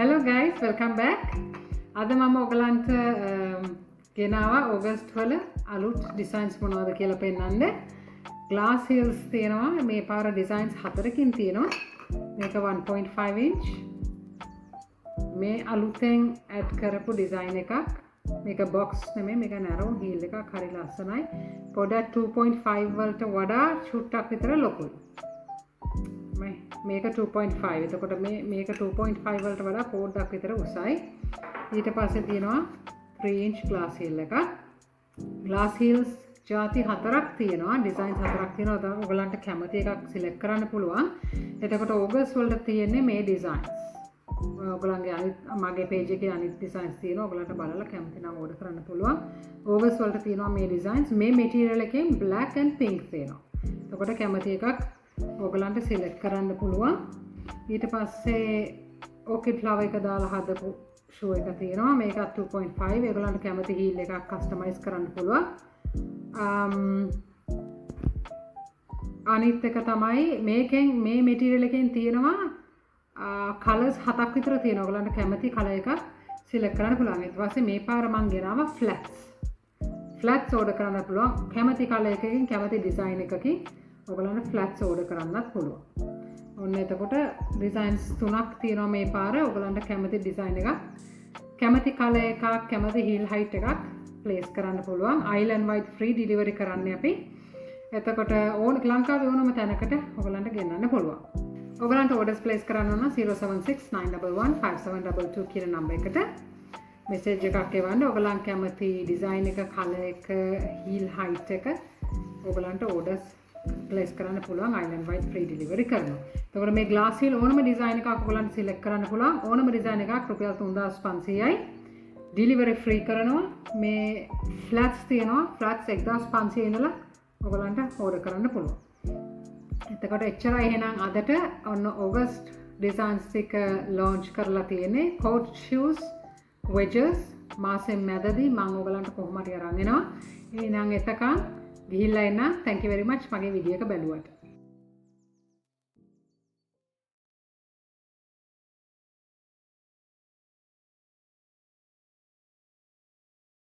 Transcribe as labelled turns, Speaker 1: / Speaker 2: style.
Speaker 1: Hello guys, welcome back. අද මම ඔයගලන්ට ගෙනාවා ඔගස්ට් වල අලුත් ඩිසයින්ස් මොනවද කියලා පෙන්නන්න. glass heels තියෙනවා. මේ පාර ඩිසයින්ස් හතරකින් තියෙනවා. මේක 1.5 inch. මේ අලුතෙන් ඇඩ් කරපු ඩිසයින් එකක්. මේක box නෙමෙයි, මේක narrow heel එකක්. හරි ලස්සනයි. පොඩක් 2.5 වලට වඩා චුට්ටක් විතර ලොකුයි. මේක 2.5. එතකොට මේක 2.5 වලට වඩා පොඩ්ඩක් විතර උසයි. ඊට පස්සේ තියෙනවා 3 inch glass heel එකක්. glass heels ಜಾති හතරක් තියෙනවා. ඩිසයින්ස් හතරක් තියෙනවා. ඔයගලන්ට කැමති එකක් සිලෙක්ට් කරන්න පුළුවන්. එතකොට ඕගස් වලට තියෙන්නේ මේ ඩිසයින්ස්. ඔයගලන්ගේ අනිත් මගේ page එකේ අනිත් ඩිසයින්ස් තියෙනවා. ඔයගලන්ට බලලා කැමති නම් ඕඩර් කරන්න පුළුවන්. ඕගස් වලට තියෙනවා මේ ඩිසයින්ස්. මේ material එකෙන් black and pink තියෙනවා. එතකොට කැමති එකක් ඔයගලන්ට සිලෙක්ට් කරන්න පුළුවන්. ඊට පස්සේ orchid flower එක දාලා හදපු shoe එක තියෙනවා. මේකත් 2.5. ඔයගලන්ට කැමති heel එකක් කස්ටමයිස් කරන්න පුළුවන්. අනිත් එක තමයි මේකෙන් මේ material එකෙන් තියෙනවා colors 7ක් විතර තියෙනවා. ඔයගලන්ට කැමති color එකක් සිලෙක්ට් කරන්න පුළුවන්. ඊට පස්සේ මේ පාර මම ගෙනාවා flats order කරන්න පුළුවන්. කැමති color එකකින් කැමති design එකකින් ඔයගලන්ට flats order කරන්නත් පුළුවන්. ඔන්න එතකොට designs තුනක් තියෙනවා මේ පාර. ඔයගලන්ට කැමති design එකක්, කැමති color එකක්, කැමති heel height එකක් place කරන්න පුළුවන්. island wide free delivery කරන්නේ අපි. එතකොට ලංකාවේ ඕනම තැනකට ඔයගලන්ට ගෙන්නන්න පුළුවන්. ඔයගලන්ට orders place කරන්න ඕන 076 911 5722 කියන නම්බර් එකට message එකක් එවන්න. ඔයගලන් කැමති design එක, color එක, heel height එක ඔයගලන්ට orders place කරන්න පුළුවන්. island wide free delivery කරනවා. එතකොට මේ glass heel ඕනම design එකක් ඔයගලන්ට select කරන්න පුළුවන්. ඕනම design එකක් රුපියල් 3500යි. delivery free කරනවා. මේ flats තියෙනවා. flats 1500 ඉඳලා ඔයගලන්ට order කරන්න පුළුවන්. එතකොට එච්චරයි එහෙනම් අදට ඔන්න August designs එක launch කරලා තියෙන්නේ. coat shoes, wedges මාසෙන් මැදදී මම ඔයගලන්ට කොහොමද අරන් එනවා. එහෙනම් එතකන් ගිහිල්ලා එන්න. thank you very much මගේ වීඩියෝ එක බැලුවට.